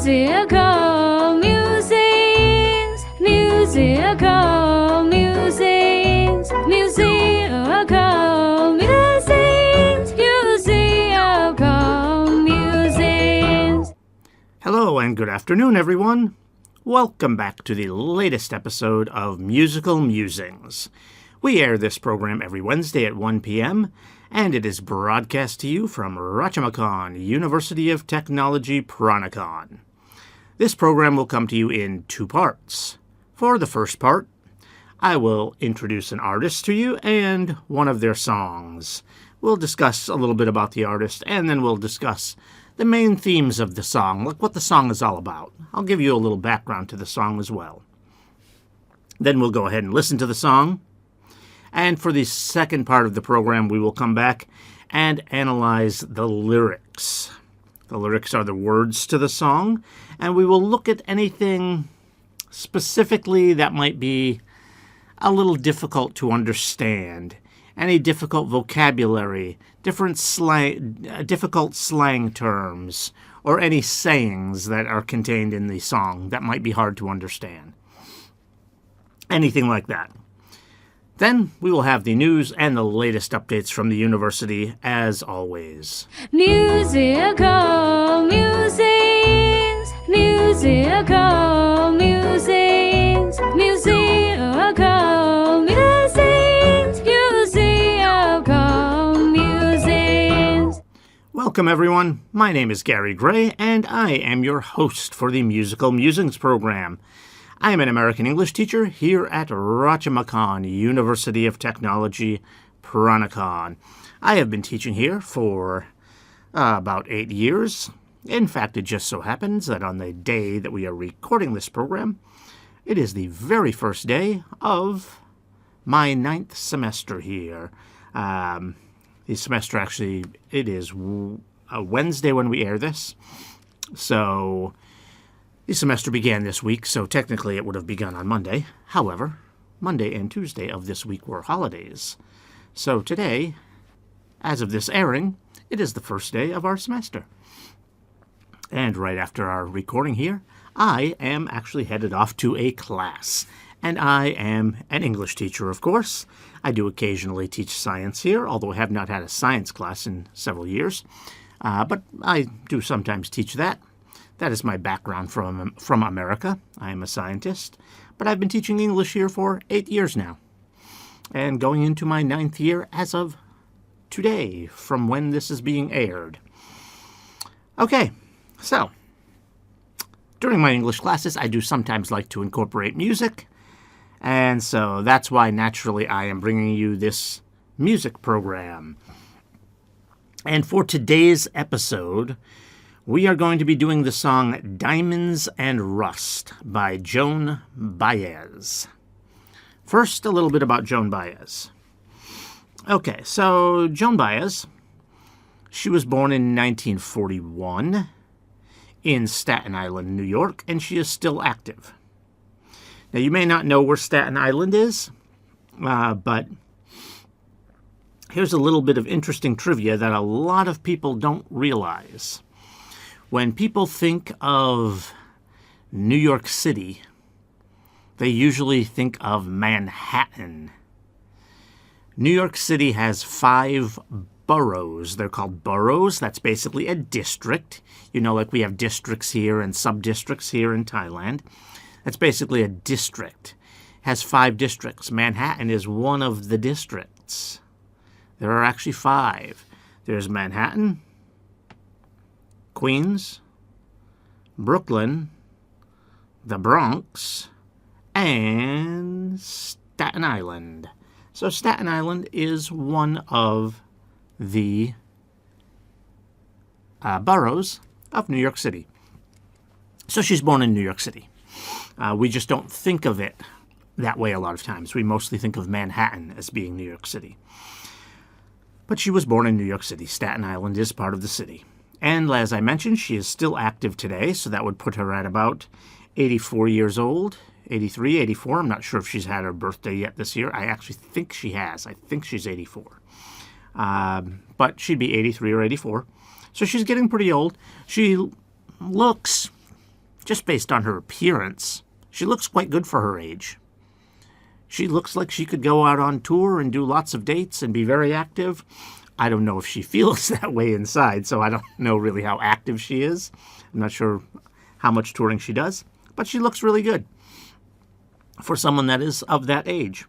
Musical musings, musical musings, musical musings, musical musings. Hello and good afternoon, everyone. Welcome back to the latest episode of Musical Musings. We air this program every Wednesday at 1 p.m., and it is broadcast to you from Rajamacon, University of Technology, Pranikon. This program will come to you in two parts. For the first part, I will introduce an artist to you and one of their songs. We'll discuss a little bit about the artist, and then we'll discuss the main themes of the song, like what the song is all about. I'll give you a little background to the song as well. Then we'll go ahead and listen to the song. And for the second part of the program, we will come back and analyze the lyrics. The lyrics are the words to the song, and we will look at anything specifically that might be a little difficult to understand. Any difficult vocabulary, difficult slang terms, or any sayings that are contained in the song that might be hard to understand. Anything like that. Then we will have the news and the latest updates from the university, as always. Musical musings, musical musings, musical musings, musical musings. Welcome, everyone. My name is Gary Gray, and I am your host for the Musical Musings program. I am an American English teacher here at Rajamacon, University of Technology, Pranikon. I have been teaching here for about 8 years. In fact, it just so happens that on the day that we are recording this program, it is the very first day of my 9th semester here. The semester actually, it is a Wednesday when we air this, so the semester began this week, so technically it would have begun on Monday. However, Monday and Tuesday of this week were holidays. So today, as of this airing, it is the first day of our semester. And right after our recording here, I am actually headed off to a class. And I am an English teacher, of course. I do occasionally teach science here, although I have not had a science class in several years. But I do sometimes teach that. That is my background from America. I am a scientist, but I've been teaching English here for 8 years now, and going into my 9th year as of today, from when this is being aired. Okay, so during my English classes, I do sometimes like to incorporate music, and so that's why naturally I am bringing you this music program. And for today's episode, we are going to be doing the song Diamonds and Rust by Joan Baez. First, a little bit about Joan Baez. Okay, so Joan Baez, she was born in 1941 in Staten Island, New York, and she is still active. Now, you may not know where Staten Island is, but here's a little bit of interesting trivia that a lot of people don't realize. When people think of New York City, they usually think of Manhattan. New York City has 5 boroughs. They're called boroughs. That's basically a district. You know, like we have districts here and sub-districts here in Thailand. That's basically a district. It has 5 districts. Manhattan is one of the districts. There are actually 5. There's Manhattan, Queens, Brooklyn, the Bronx, and Staten Island. So Staten Island is one of the boroughs of New York City. So she's born in New York City. We just don't think of it that way a lot of times. We mostly think of Manhattan as being New York City. But she was born in New York City. Staten Island is part of the city. And as I mentioned, she is still active today, so that would put her at about 84 years old, 83, 84. I'm not sure if she's had her birthday yet this year. I actually think she has. I think she's 84. But she'd be 83 or 84. So she's getting pretty old. She looks just based on her appearance, she looks quite good for her age. She looks like she could go out on tour and do lots of dates and be very active. I don't know if she feels that way inside, so I don't know really how active she is. I'm not sure how much touring she does, but she looks really good for someone that is of that age.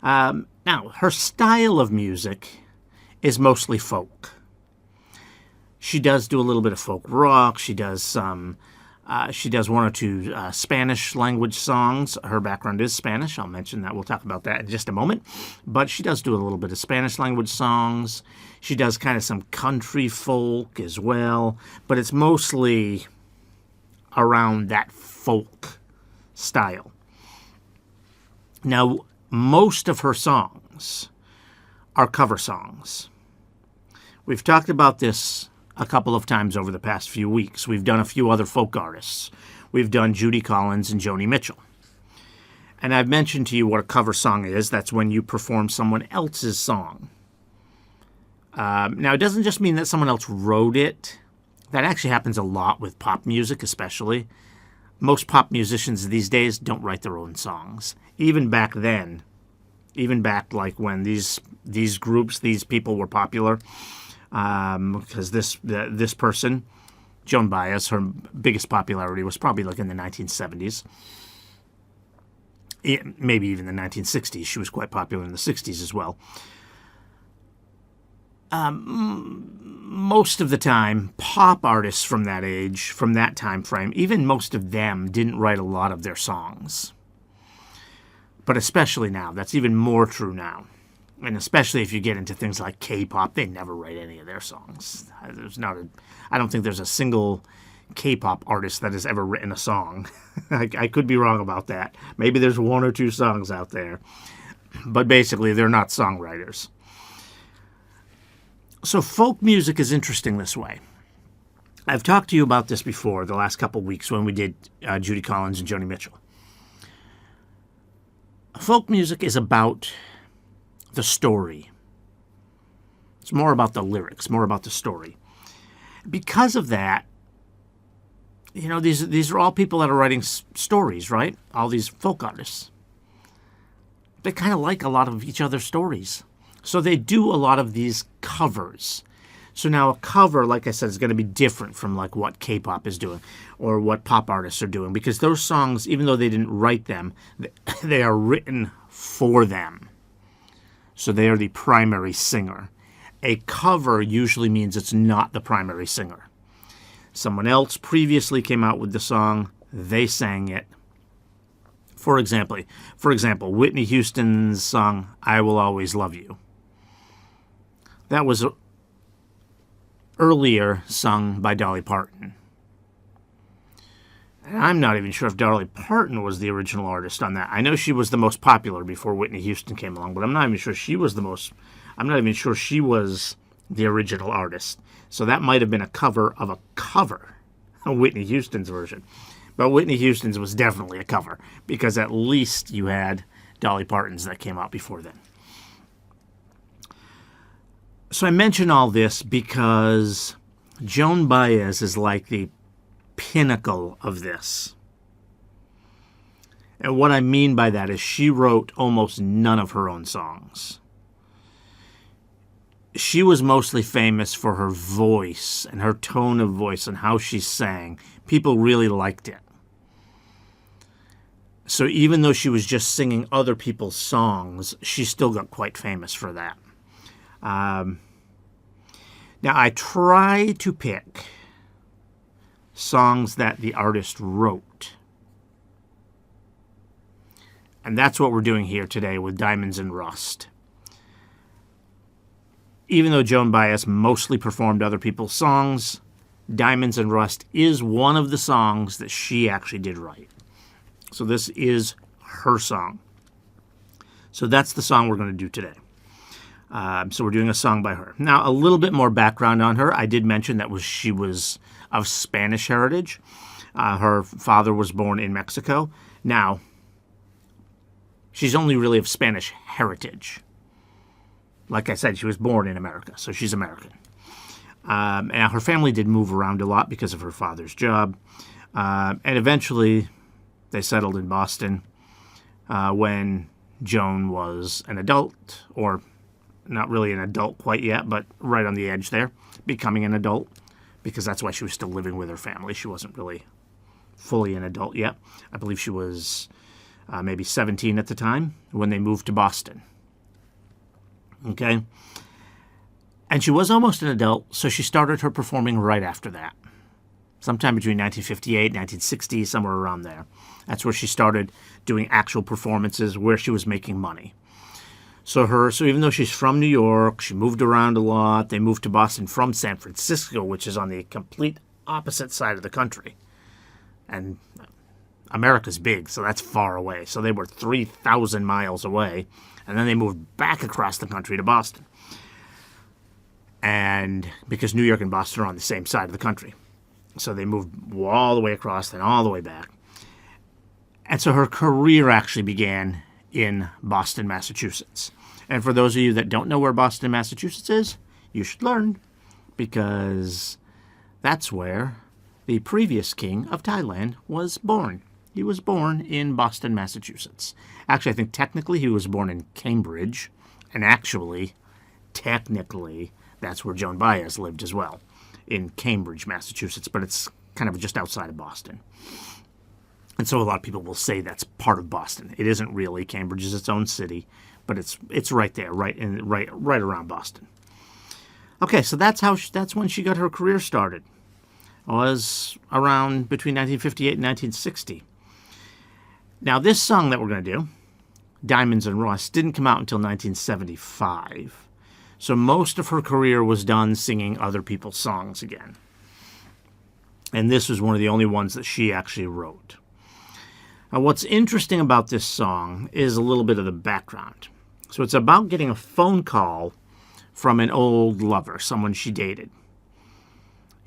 Now, her style of music is mostly folk. She does do a little bit of folk rock. She does one or two Spanish language songs. Her background is Spanish. I'll mention that. We'll talk about that in just a moment. But she does do a little bit of Spanish language songs. She does kind of some country folk as well. But it's mostly around that folk style. Now, most of her songs are cover songs. We've talked about this a couple of times over the past few weeks. We've done a few other folk artists. We've done Judy Collins and Joni Mitchell. And I've mentioned to you what a cover song is. That's when you perform someone else's song. Now, it doesn't just mean that someone else wrote it. That actually happens a lot with pop music, especially. Most pop musicians these days don't write their own songs. Even back then, even back like when these groups, these people were popular, because this person, Joan Baez, her biggest popularity was probably like in the 1970s, maybe even the 1960s. She was quite popular in the 60s as well. Most of the time, pop artists from that age, from that time frame, even most of them didn't write a lot of their songs. But especially now, that's even more true now. And especially if you get into things like K-pop, they never write any of their songs. I don't think there's a single K-pop artist that has ever written a song. I could be wrong about that. Maybe there's one or two songs out there. But basically, they're not songwriters. So folk music is interesting this way. I've talked to you about this before the last couple of weeks when we did Judy Collins and Joni Mitchell. Folk music is about the story. It's more about the lyrics, more about the story. Because of that, you know, these are all people that are writing stories, right? All these folk artists. They kind of like a lot of each other's stories. So they do a lot of these covers. So now a cover, like I said, is going to be different from like what K-pop is doing or what pop artists are doing, because those songs, even though they didn't write them, they are written for them. So they are the primary singer. A cover usually means it's not the primary singer. Someone else previously came out with the song, they sang it. For example, Whitney Houston's song, I Will Always Love You. That was earlier sung by Dolly Parton. And I'm not even sure if Dolly Parton was the original artist on that. I know she was the most popular before Whitney Houston came along, but I'm not even sure she was the original artist. So that might have been a cover of a cover, Whitney Houston's version. But Whitney Houston's was definitely a cover, because at least you had Dolly Parton's that came out before then. So I mention all this because Joan Baez is like the pinnacle of this. And what I mean by that is she wrote almost none of her own songs. She was mostly famous for her voice and her tone of voice and how she sang. People really liked it. So even though she was just singing other people's songs, she still got quite famous for that. Now, I try to pick songs that the artist wrote. And that's what we're doing here today with Diamonds and Rust. Even though Joan Baez mostly performed other people's songs, Diamonds and Rust is one of the songs that she actually did write. So this is her song. So that's the song we're going to do today. So we're doing a song by her. Now, a little bit more background on her. I did mention that she was of Spanish heritage. Her father was born in Mexico. Now, she's only really of Spanish heritage. Like I said, she was born in America, so she's American. And her family did move around a lot because of her father's job. And eventually they settled in Boston when Joan was an adult, or not really an adult quite yet, but right on the edge there, becoming an adult, because that's why she was still living with her family. She wasn't really fully an adult yet. I believe she was maybe 17 at the time when they moved to Boston. Okay? And she was almost an adult, so she started her performing right after that. Sometime between 1958 and 1960, somewhere around there. That's where she started doing actual performances where she was making money. So even though she's from New York, she moved around a lot. They moved to Boston from San Francisco, which is on the complete opposite side of the country. And America's big, so that's far away. So they were 3,000 miles away. And then they moved back across the country to Boston. And because New York and Boston are on the same side of the country. So they moved all the way across, then all the way back. And so her career actually began in Boston, Massachusetts. And for those of you that don't know where Boston, Massachusetts is, you should learn, because that's where the previous king of Thailand was born. He was born in Boston, Massachusetts. Actually, I think technically he was born in Cambridge, and actually, technically, that's where Joan Baez lived as well, in Cambridge, Massachusetts, but it's kind of just outside of Boston. And so a lot of people will say that's part of Boston. It isn't really. Cambridge is its own city, but it's right there, right around Boston. Okay, so that's when she got her career started. It was around between 1958 and 1960. Now, this song that we're going to do, Diamonds and Rust, didn't come out until 1975. So most of her career was done singing other people's songs again. And this was one of the only ones that she actually wrote. Now, what's interesting about this song is a little bit of the background. So it's about getting a phone call from an old lover, someone she dated.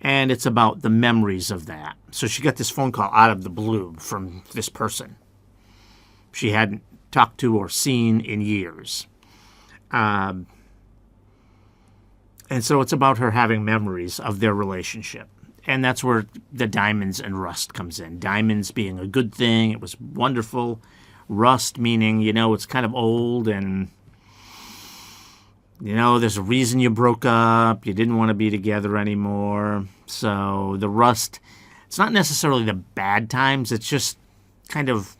And it's about the memories of that. So she got this phone call out of the blue from this person she hadn't talked to or seen in years. And so it's about her having memories of their relationship. And that's where the diamonds and rust comes in. Diamonds being a good thing. It was wonderful. Rust meaning, it's kind of old and, there's a reason you broke up. You didn't want to be together anymore. So the rust, it's not necessarily the bad times. It's just kind of,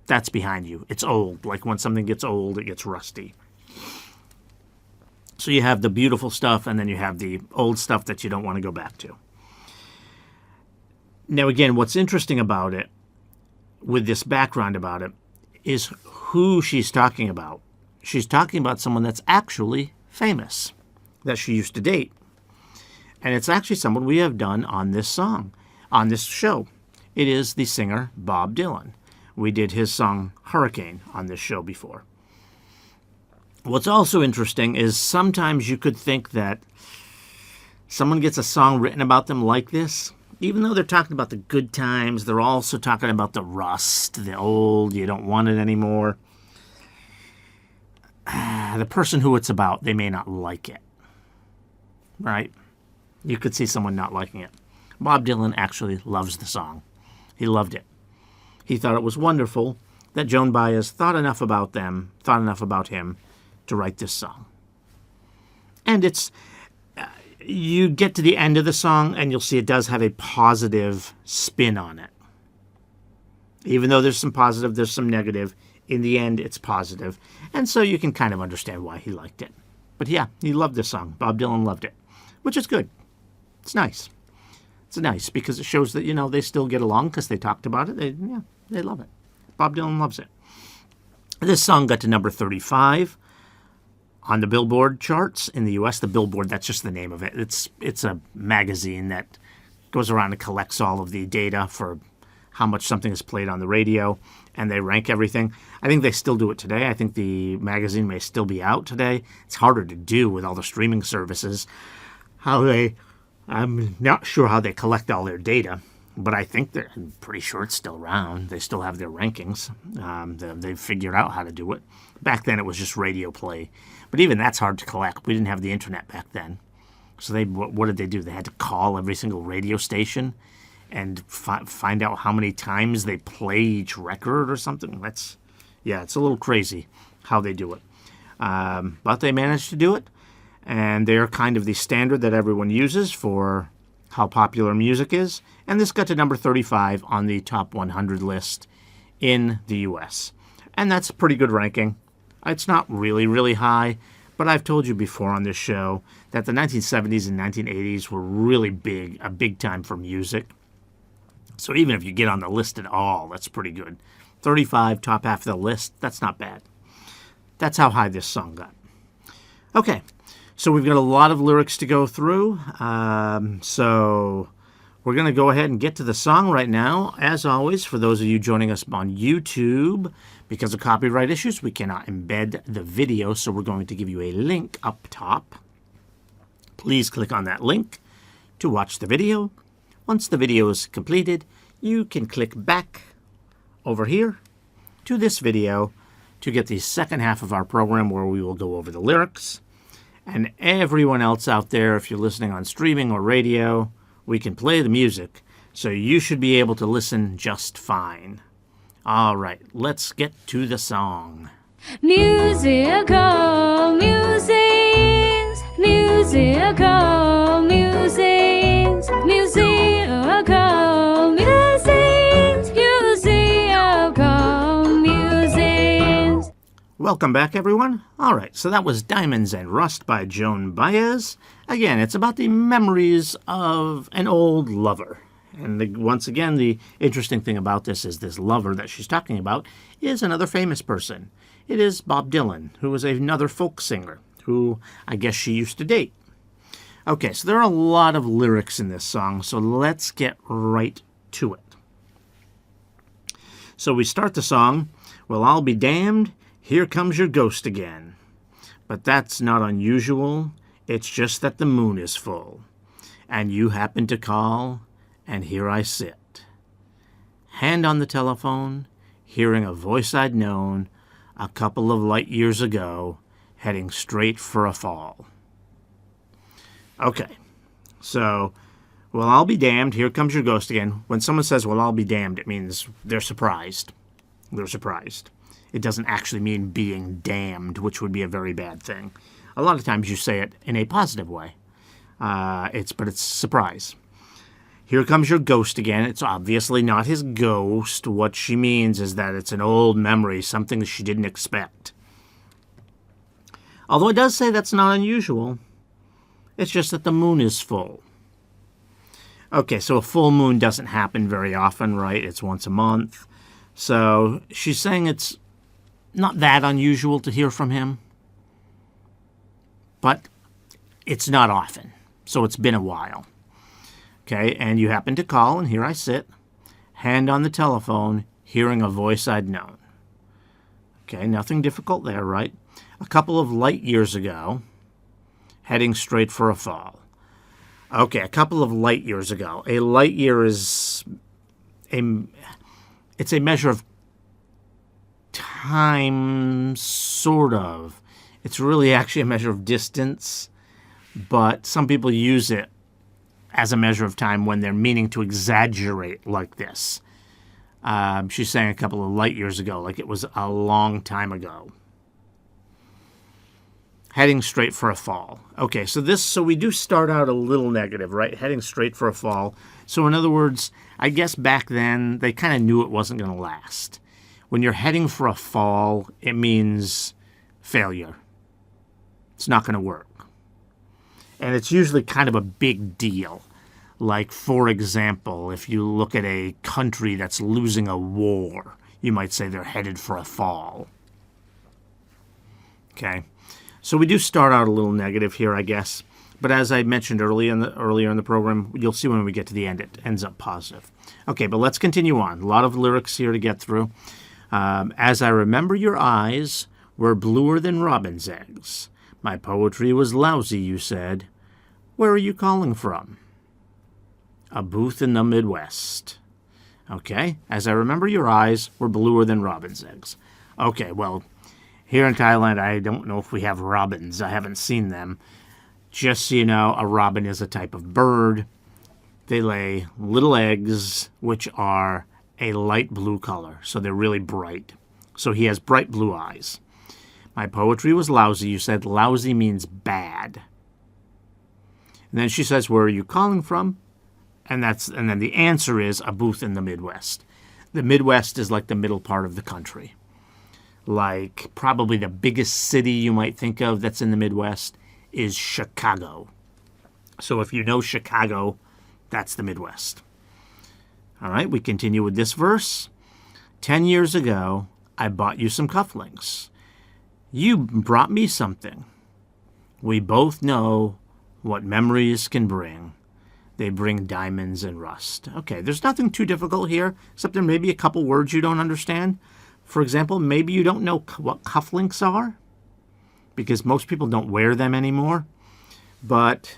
that's behind you. It's old. Like when something gets old, it gets rusty. So you have the beautiful stuff, and then you have the old stuff that you don't want to go back to. Now, again, what's interesting about it, with this background about it, is who she's talking about. She's talking about someone that's actually famous, that she used to date. And it's actually someone we have done on this song, on this show. It is the singer Bob Dylan. We did his song Hurricane on this show before. What's also interesting is sometimes you could think that someone gets a song written about them like this, even though they're talking about the good times, they're also talking about the rust, the old, you don't want it anymore. The person who it's about, they may not like it, right? You could see someone not liking it. Bob Dylan actually loves the song. He loved it. He thought it was wonderful that Joan Baez thought enough about him, to write this song. And it's, you get to the end of the song and you'll see it does have a positive spin on it. Even though there's some positive, there's some negative. In the end, it's positive. And so you can kind of understand why he liked it. But yeah, he loved this song. Bob Dylan loved it, which is good. It's nice. It's nice because it shows that, they still get along because they talked about it. They love it. Bob Dylan loves it. This song got to number 35 on the Billboard charts in the U.S. The Billboard, that's just the name of it. It's a magazine that goes around and collects all of the data for how much something is played on the radio, and they rank everything. I think they still do it today. I think the magazine may still be out today. It's harder to do with all the streaming services. I'm not sure how they collect all their data, but I'm pretty sure it's still around. They still have their rankings. They've figured out how to do it. Back then it was just radio play. But even that's hard to collect. We didn't have the internet back then. So what did they do? They had to call every single radio station and find out how many times they play each record or something. It's a little crazy how they do it. But they managed to do it, and they're kind of the standard that everyone uses for how popular music is. And this got to number 35 on the top 100 list in the U.S. And that's a pretty good ranking. It's not really, really high, but I've told you before on this show that the 1970s and 1980s were really a big time for music. So even if you get on the list at all, that's pretty good. 35, top half of the list, that's not bad. That's how high this song got. Okay, so we've got a lot of lyrics to go through. So we're going to go ahead and get to the song right now. As always, for those of you joining us on YouTube, because of copyright issues, we cannot embed the video, so we're going to give you a link up top. Please click on that link to watch the video. Once the video is completed, you can click back over here to this video to get the second half of our program where we will go over the lyrics. And everyone else out there, if you're listening on streaming or radio, we can play the music, so you should be able to listen just fine. All right, let's get to the song. Musical musings, musical musings, musical musings, musical musings. Welcome back, everyone. All right, so that was Diamonds and Rust by Joan Baez. Again, it's about the memories of an old lover. And once again, the interesting thing about this is this lover that she's talking about is another famous person. It is Bob Dylan, who was another folk singer, who I guess she used to date. Okay, so there are a lot of lyrics in this song, so let's get right to it. So we start the song, "Well, I'll be damned, here comes your ghost again." But that's not unusual, it's just that the moon is full. And you happen to call, and here I sit. Hand on the telephone, hearing a voice I'd known a couple of light years ago, heading straight for a fall. Okay, so, well, I'll be damned, here comes your ghost again. When someone says, well, I'll be damned, it means they're surprised. They're surprised. It doesn't actually mean being damned, which would be a very bad thing. A lot of times you say it in a positive way. But it's surprise. Here comes your ghost again. It's obviously not his ghost. What she means is that it's an old memory, something that she didn't expect. Although it does say that's not unusual. It's just that the moon is full. Okay, so a full moon doesn't happen very often, right? It's once a month. So she's saying it's not that unusual to hear from him. But it's not often. So it's been a while. Okay, and you happen to call, and here I sit, hand on the telephone, hearing a voice I'd known. Okay, nothing difficult there, right? A couple of light years ago, heading straight for a fall. Okay, a couple of light years ago. A light year is it's a measure of time, sort of. It's really actually a measure of distance, but some people use it as a measure of time when they're meaning to exaggerate like this. She's saying a couple of light years ago, like it was a long time ago. Heading straight for a fall. Okay, so we do start out a little negative, right? Heading straight for a fall. So in other words, I guess back then they kind of knew it wasn't going to last. When you're heading for a fall, it means failure. It's not going to work. And it's usually kind of a big deal. Like, for example, if you look at a country that's losing a war, you might say they're headed for a fall. Okay? So we do start out a little negative here, I guess. But as I mentioned earlier in the program, you'll see when we get to the end, it ends up positive. Okay, but let's continue on. A lot of lyrics here to get through. As I remember your eyes were bluer than robin's eggs. My poetry was lousy, you said. Where are you calling from? A booth in the Midwest. Okay, as I remember your eyes were bluer than robin's eggs. Okay, well, here in Thailand, I don't know if we have robins. I haven't seen them. Just so you know, a robin is a type of bird. They lay little eggs, which are a light blue color, so they're really bright. So he has bright blue eyes. My poetry was lousy. You said lousy means bad. And then she says, where are you calling from? And then the answer is a booth in the Midwest. The Midwest is like the middle part of the country. Like probably the biggest city you might think of that's in the Midwest is Chicago. So if you know Chicago, that's the Midwest. All right, we continue with this verse. 10 years ago, I bought you some cufflinks. You brought me something. We both know what memories can bring. They bring diamonds and rust. Okay, there's nothing too difficult here, except there may be a couple words you don't understand. For example, maybe you don't know what cufflinks are, because most people don't wear them anymore. But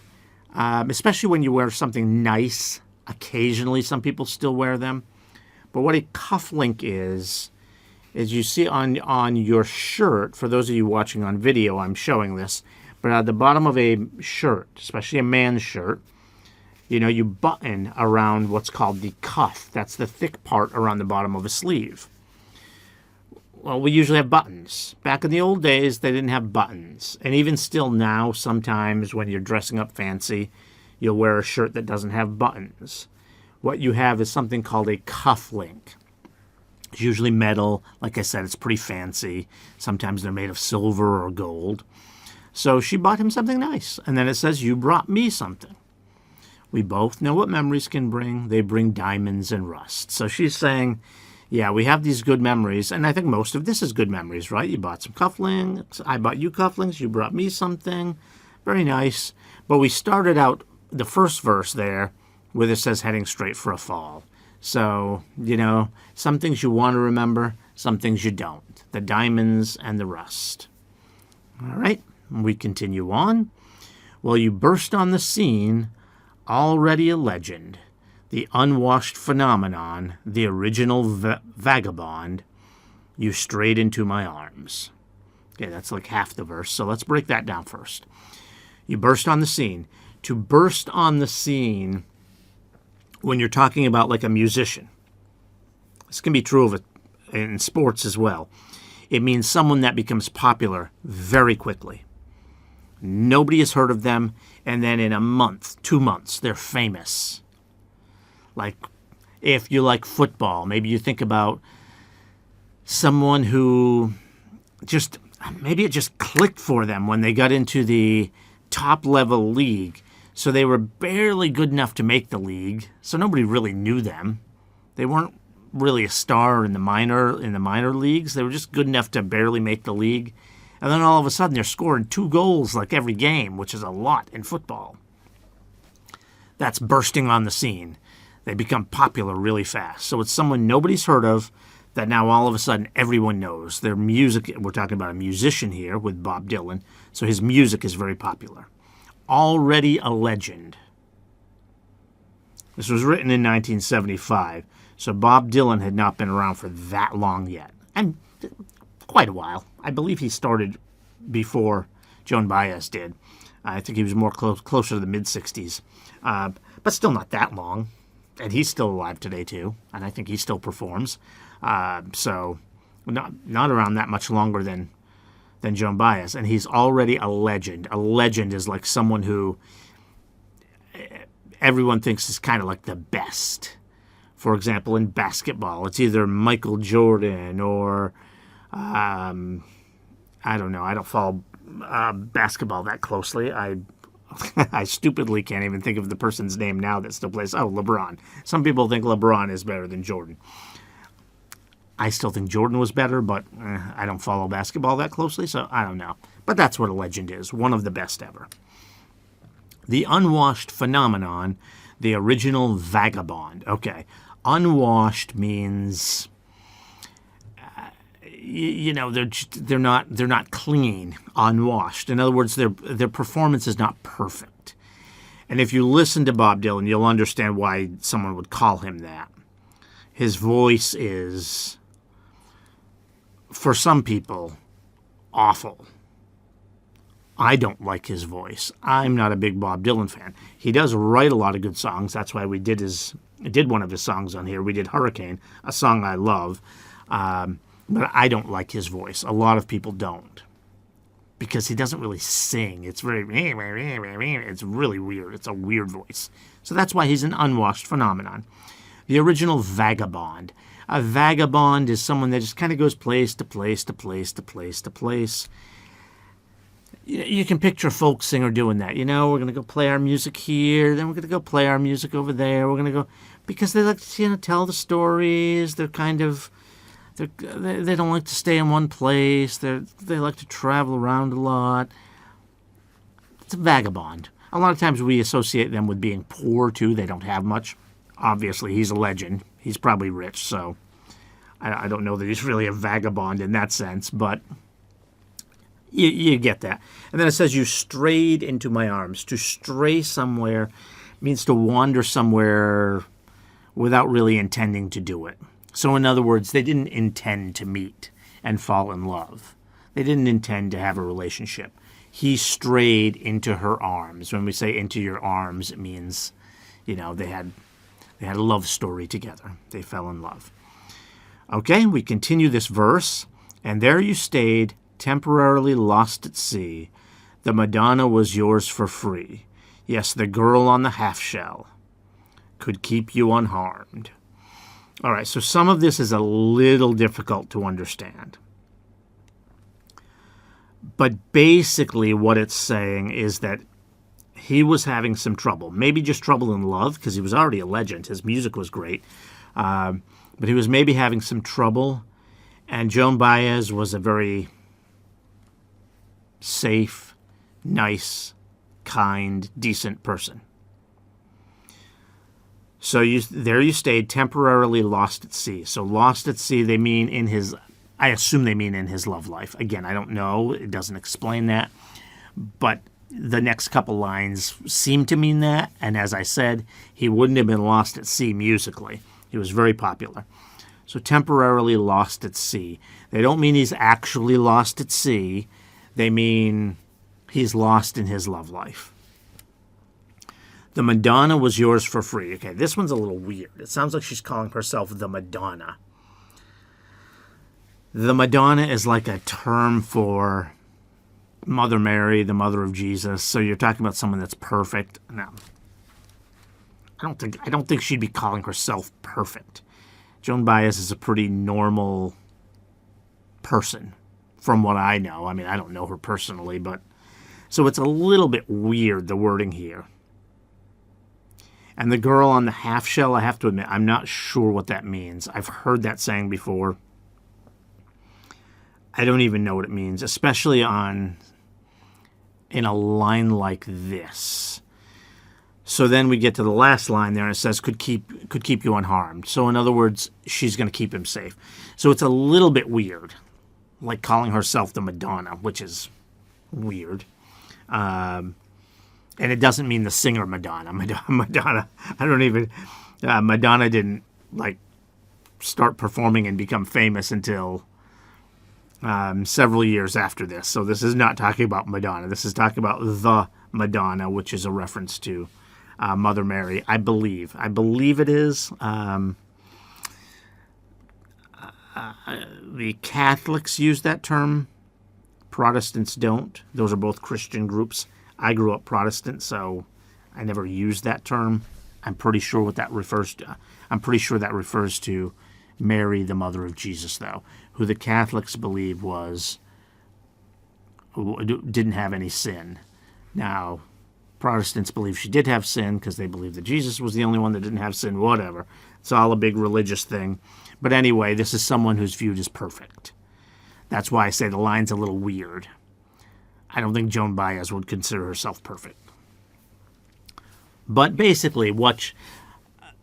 especially when you wear something nice, occasionally some people still wear them. But what a cufflink is you see on your shirt, for those of you watching on video, I'm showing this, but at the bottom of a shirt, especially a man's shirt, you button around what's called the cuff. That's the thick part around the bottom of a sleeve. Well, we usually have buttons. Back in the old days, they didn't have buttons. And even still now, sometimes when you're dressing up fancy, you'll wear a shirt that doesn't have buttons. What you have is something called a cufflink. It's usually metal. Like I said, it's pretty fancy. Sometimes they're made of silver or gold. So she bought him something nice. And then it says, you brought me something. We both know what memories can bring. They bring diamonds and rust. So she's saying, yeah, we have these good memories. And I think most of this is good memories, right? You bought some cufflinks. I bought you cufflinks. You brought me something. Very nice. But we started out the first verse there where it says heading straight for a fall. So, some things you want to remember, some things you don't. The diamonds and the rust. All right, we continue on. Well, you burst on the scene, already a legend, the unwashed phenomenon, the original vagabond. You strayed into my arms. Okay, that's like half the verse, so let's break that down first. You burst on the scene. To burst on the scene, when you're talking about like a musician, this can be true of it in sports as well. It means someone that becomes popular very quickly. Nobody has heard of them, and then in a month, 2 months, they're famous. Like, if you like football, maybe you think about someone who maybe it just clicked for them when they got into the top level league. So they were barely good enough to make the league, so nobody really knew them. They weren't really a star in the minor leagues. They were just good enough to barely make the league. And then all of a sudden they're scoring 2 goals like every game, which is a lot in football. That's bursting on the scene. They become popular really fast. So it's someone nobody's heard of that now all of a sudden everyone knows. Their music, we're talking about a musician here with Bob Dylan, so his music is very popular. Already a legend. This was written in 1975, so Bob Dylan had not been around for that long yet. And quite a while. I believe he started before Joan Baez did. I think he was more closer to the mid-60s. But still not that long. And he's still alive today, too. And I think he still performs. So not around that much longer than Joan Baez, and he's already a legend. A legend is like someone who everyone thinks is kind of like the best. For example, in basketball, it's either Michael Jordan or, I don't know. I don't follow basketball that closely. I stupidly can't even think of the person's name now that still plays. Oh, LeBron. Some people think LeBron is better than Jordan. I still think Jordan was better, but I don't follow basketball that closely, so I don't know. But that's what a legend is, one of the best ever. The unwashed phenomenon, the original vagabond. Okay, unwashed means, they're not clean, unwashed. In other words, their performance is not perfect. And if you listen to Bob Dylan, you'll understand why someone would call him that. His voice is, for some people, awful. I don't like his voice. I'm not a big Bob Dylan fan. He does write a lot of good songs. That's why we did one of his songs on here. We did Hurricane, a song I love. But I don't like his voice. A lot of people don't. Because he doesn't really sing. It's it's really weird. It's a weird voice. So that's why he's an unwashed phenomenon. The original vagabond. A vagabond is someone that just kind of goes place to place to place to place to place. You can picture a folk singer doing that. We're going to go play our music here, then we're going to go play our music over there. We're going to go, because they like to tell the stories. They're kind of, they don't like to stay in one place. They like to travel around a lot. It's a vagabond. A lot of times we associate them with being poor too. They don't have much. Obviously, he's a legend. He's probably rich, so I don't know that he's really a vagabond in that sense, but you get that. And then it says, you strayed into my arms. To stray somewhere means to wander somewhere without really intending to do it. So in other words, they didn't intend to meet and fall in love. They didn't intend to have a relationship. He strayed into her arms. When we say into your arms, it means, they had a love story together. They fell in love. Okay, we continue this verse. And there you stayed, temporarily lost at sea. The Madonna was yours for free. Yes, the girl on the half-shell could keep you unharmed. All right, so some of this is a little difficult to understand. But basically what it's saying is that he was having some trouble. Maybe just trouble in love, because he was already a legend. His music was great. But he was maybe having some trouble. And Joan Baez was a very safe, nice, kind, decent person. So there you stayed, temporarily lost at sea. So lost at sea, I assume they mean in his love life. Again, I don't know. It doesn't explain that. But the next couple lines seem to mean that. And as I said, he wouldn't have been lost at sea musically. He was very popular. So temporarily lost at sea. They don't mean he's actually lost at sea. They mean he's lost in his love life. The Madonna was yours for free. Okay, this one's a little weird. It sounds like she's calling herself the Madonna. The Madonna is like a term for Mother Mary, the mother of Jesus. So you're talking about someone that's perfect. No, I don't think she'd be calling herself perfect. Joan Baez is a pretty normal person, from what I know. I mean, I don't know her personally, but so it's a little bit weird, the wording here. And the girl on the half shell, I have to admit, I'm not sure what that means. I've heard that saying before. I don't even know what it means, especially in a line like this. So then we get to the last line there, and it says, could keep you unharmed. So in other words, she's going to keep him safe. So it's a little bit weird, like calling herself the Madonna, which is weird. And it doesn't mean the singer Madonna. Madonna, Madonna didn't start performing and become famous until several years after this. So this is not talking about Madonna. This is talking about the Madonna, which is a reference to Mother Mary, I believe. I believe it is. The Catholics use that term. Protestants don't. Those are both Christian groups. I grew up Protestant, so I never used that term. I'm pretty sure what that refers to. I'm pretty sure that refers to Mary, the mother of Jesus, though, who the Catholics believe didn't have any sin. Now, Protestants believe she did have sin because they believe that Jesus was the only one that didn't have sin, whatever. It's all a big religious thing. But anyway, this is someone who's viewed as perfect. That's why I say the line's a little weird. I don't think Joan Baez would consider herself perfect. But basically,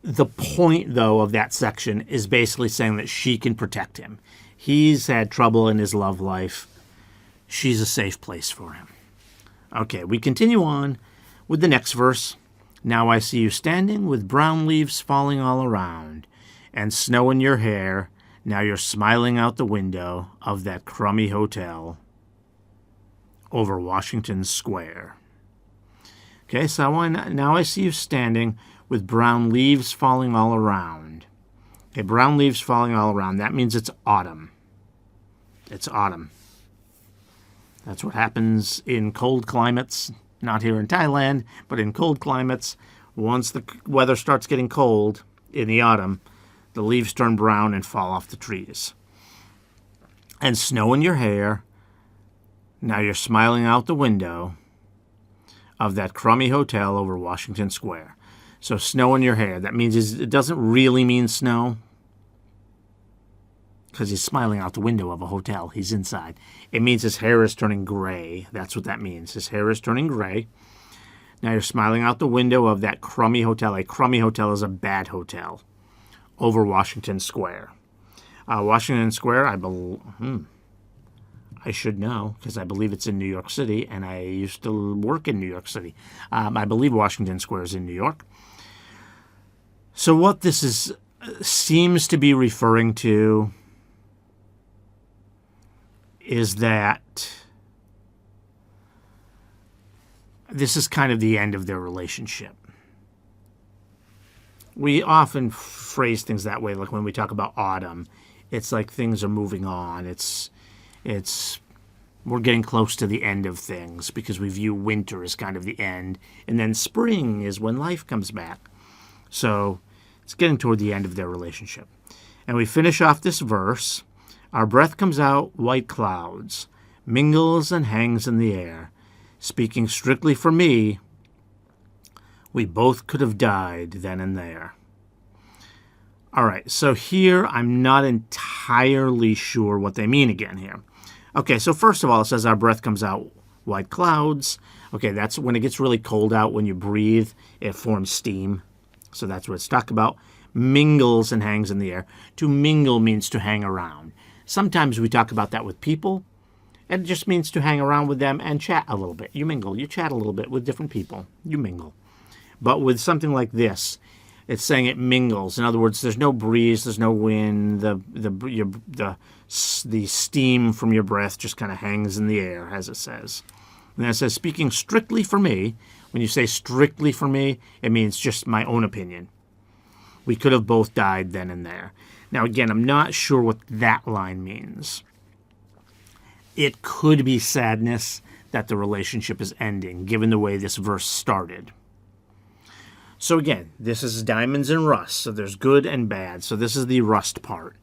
the point, though, of that section is basically saying that she can protect him. He's had trouble in his love life. She's a safe place for him. Okay, we continue on with the next verse. Now I see you standing with brown leaves falling all around and snow in your hair. Now you're smiling out the window of that crummy hotel. over Washington Square. Okay, so now I see you standing with brown leaves falling all around. Okay, brown leaves falling all around. That means it's autumn. It's autumn. That's what happens in cold climates, not here in Thailand, but in cold climates. Once the weather starts getting cold in the autumn, the leaves turn brown and fall off the trees. And snow in your hair. Now you're smiling out the window of that crummy hotel over Washington Square. So snow in your hair. That means it doesn't really mean snow, because he's smiling out the window of a hotel. He's inside. It means his hair is turning gray. That's what that means. His hair is turning gray. Now you're smiling out the window of that crummy hotel. A crummy hotel is a bad hotel over Washington Square. Washington Square, I should know, because I believe it's in New York City, and I used to work in New York City. I believe Washington Square is in New York. So what this seems to be referring to is that this is kind of the end of their relationship. We often phrase things that way, like when we talk about autumn. It's like things are moving on. We're getting close to the end of things because we view winter as kind of the end, and then spring is when life comes back. So it's getting toward the end of their relationship. And we finish off this verse. Our breath comes out, white clouds, mingles and hangs in the air. Speaking strictly for me, we both could have died then and there. All right, so here I'm not entirely sure what they mean again here. Okay, so first of all, it says our breath comes out, white clouds. Okay, that's when it gets really cold out. When you breathe, it forms steam. So that's what it's talking about. Mingles and hangs in the air. To mingle means to hang around. Sometimes we talk about that with people. It just means to hang around with them and chat a little bit. You mingle. You chat a little bit with different people. You mingle. But with something like this, it's saying it mingles. In other words, there's no breeze, there's no wind. The steam from your breath just kind of hangs in the air, as it says. And then it says, speaking strictly for me. When you say strictly for me, it means just my own opinion. We could have both died then and there. Now, again, I'm not sure what that line means. It could be sadness that the relationship is ending, given the way this verse started. So again, this is diamonds and rust, so there's good and bad. So this is the rust part.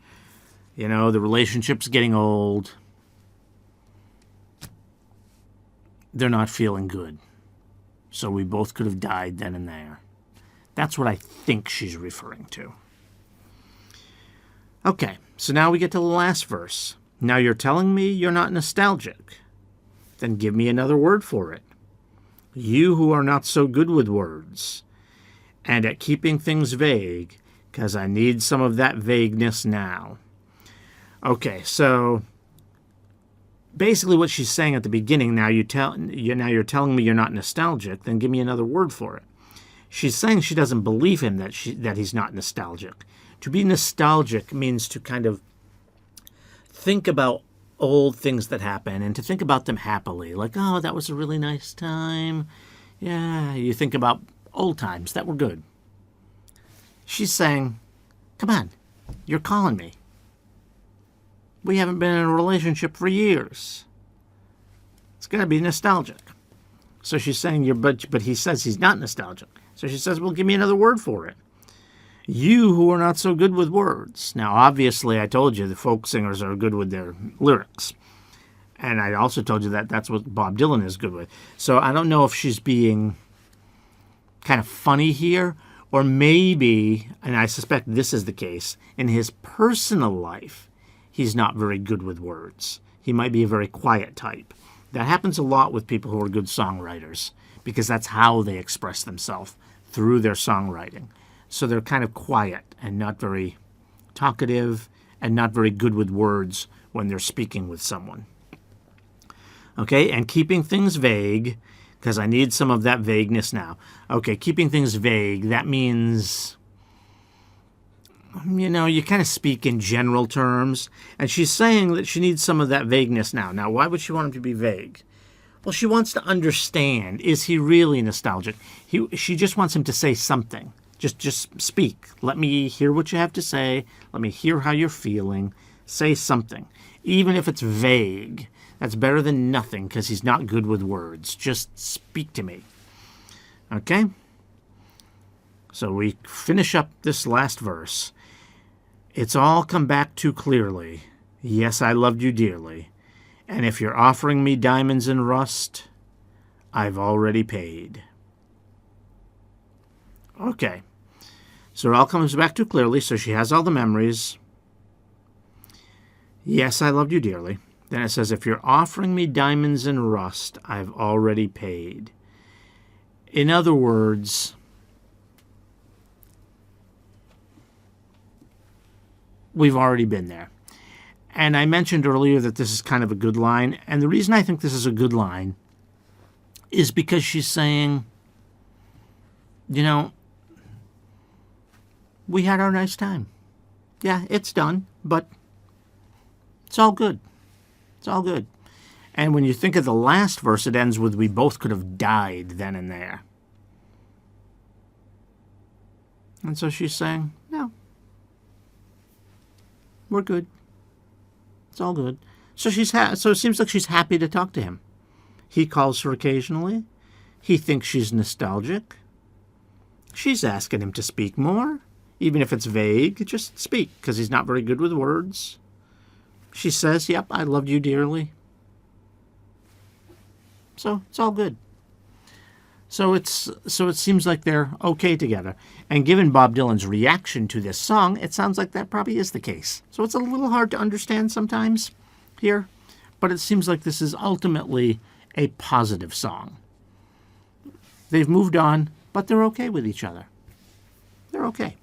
You know, the relationship's getting old. They're not feeling good. So we both could have died then and there. That's what I think she's referring to. Okay, so now we get to the last verse. Now you're telling me you're not nostalgic. Then give me another word for it. You who are not so good with words and at keeping things vague, because I need some of that vagueness now. Okay, so basically what she's saying at the beginning, now you're telling me you're not nostalgic, then give me another word for it. She's saying she doesn't believe him that he's not nostalgic. To be nostalgic means to kind of think about old things that happen and to think about them happily. Like, oh, that was a really nice time. Yeah, you think about old times that were good. She's saying, come on, you're calling me. We haven't been in a relationship for years. It's got to be nostalgic. So she's saying, but he says he's not nostalgic. So she says, well, give me another word for it. You who are not so good with words. Now, obviously, I told you the folk singers are good with their lyrics. And I also told you that that's what Bob Dylan is good with. So I don't know if she's being kind of funny here, or maybe, and I suspect this is the case, in his personal life, he's not very good with words. He might be a very quiet type. That happens a lot with people who are good songwriters, because that's how they express themselves, through their songwriting. So they're kind of quiet and not very talkative and not very good with words when they're speaking with someone. Okay, and keeping things vague, because I need some of that vagueness now. Okay, keeping things vague, that means, you kind of speak in general terms. And she's saying that she needs some of that vagueness now. Now, why would she want him to be vague? Well, she wants to understand. Is he really nostalgic? She just wants him to say something. Just speak. Let me hear what you have to say. Let me hear how you're feeling. Say something. Even if it's vague. That's better than nothing because he's not good with words. Just speak to me. Okay? So we finish up this last verse. It's all come back too clearly. Yes, I loved you dearly. And if you're offering me diamonds and rust, I've already paid. Okay. So it all comes back too clearly. So she has all the memories. Yes, I loved you dearly. Then it says, if you're offering me diamonds and rust, I've already paid. In other words, we've already been there. And I mentioned earlier that this is kind of a good line. And the reason I think this is a good line is because she's saying, you know, we had our nice time. Yeah, it's done, but it's all good. It's all good. And when you think of the last verse, it ends with, we both could have died then and there. And so she's saying, no, we're good. It's all good. So so it seems like she's happy to talk to him. He calls her occasionally. He thinks she's nostalgic. She's asking him to speak more. Even if it's vague, just speak, because he's not very good with words. She says, yep, I loved you dearly. So it's all good. So it seems like they're okay together. And given Bob Dylan's reaction to this song, it sounds like that probably is the case. So it's a little hard to understand sometimes here, but it seems like this is ultimately a positive song. They've moved on, but they're okay with each other. They're okay.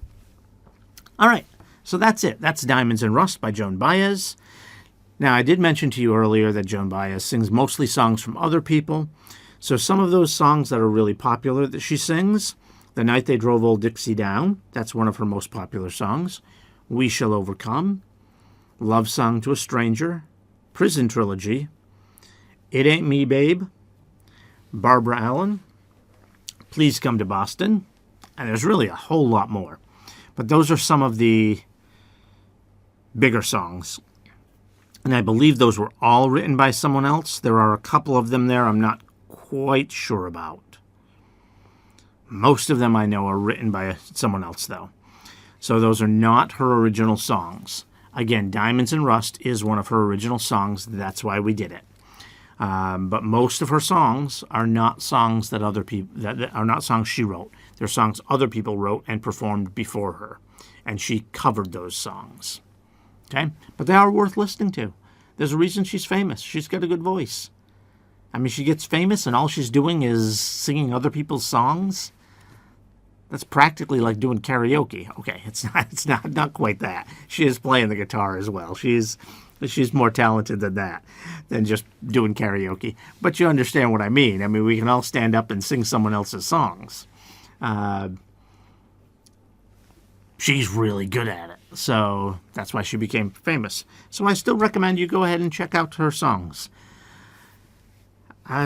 All right, so that's it. That's Diamonds and Rust by Joan Baez. Now, I did mention to you earlier that Joan Baez sings mostly songs from other people. So some of those songs that are really popular that she sings, The Night They Drove Old Dixie Down, that's one of her most popular songs. We Shall Overcome, Love Song to a Stranger, Prison Trilogy, It Ain't Me, Babe, Barbara Allen, Please Come to Boston, and there's really a whole lot more. But those are some of the bigger songs. And I believe those were all written by someone else. There are a couple of them there I'm not quite sure about. Most of them I know are written by someone else, though. So those are not her original songs. Again, Diamonds and Rust is one of her original songs. That's why we did it. But most of her songs are not songs that other people that are not songs she wrote. They're songs other people wrote and performed before her, and she covered those songs. Okay, but they are worth listening to. There's a reason she's famous. She's got a good voice. I mean, she gets famous, and all she's doing is singing other people's songs. That's practically like doing karaoke. Okay, it's not quite that. She is playing the guitar as well. She's more talented than that, than just doing karaoke. But you understand what I mean. I mean, we can all stand up and sing someone else's songs. She's really good at it. So that's why she became famous. So I still recommend you go ahead and check out her songs.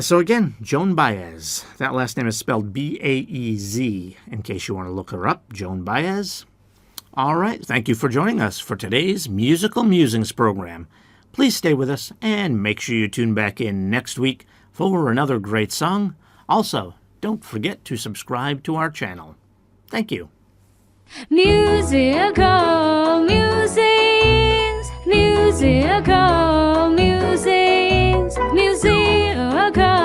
So again, Joan Baez. That last name is spelled B-A-E-Z, in case you want to look her up, Joan Baez. All right, thank you for joining us for today's Musical Musings program. Please stay with us and make sure you tune back in next week for another great song. Also, don't forget to subscribe to our channel. Thank you. Musical musings, musical musings, musical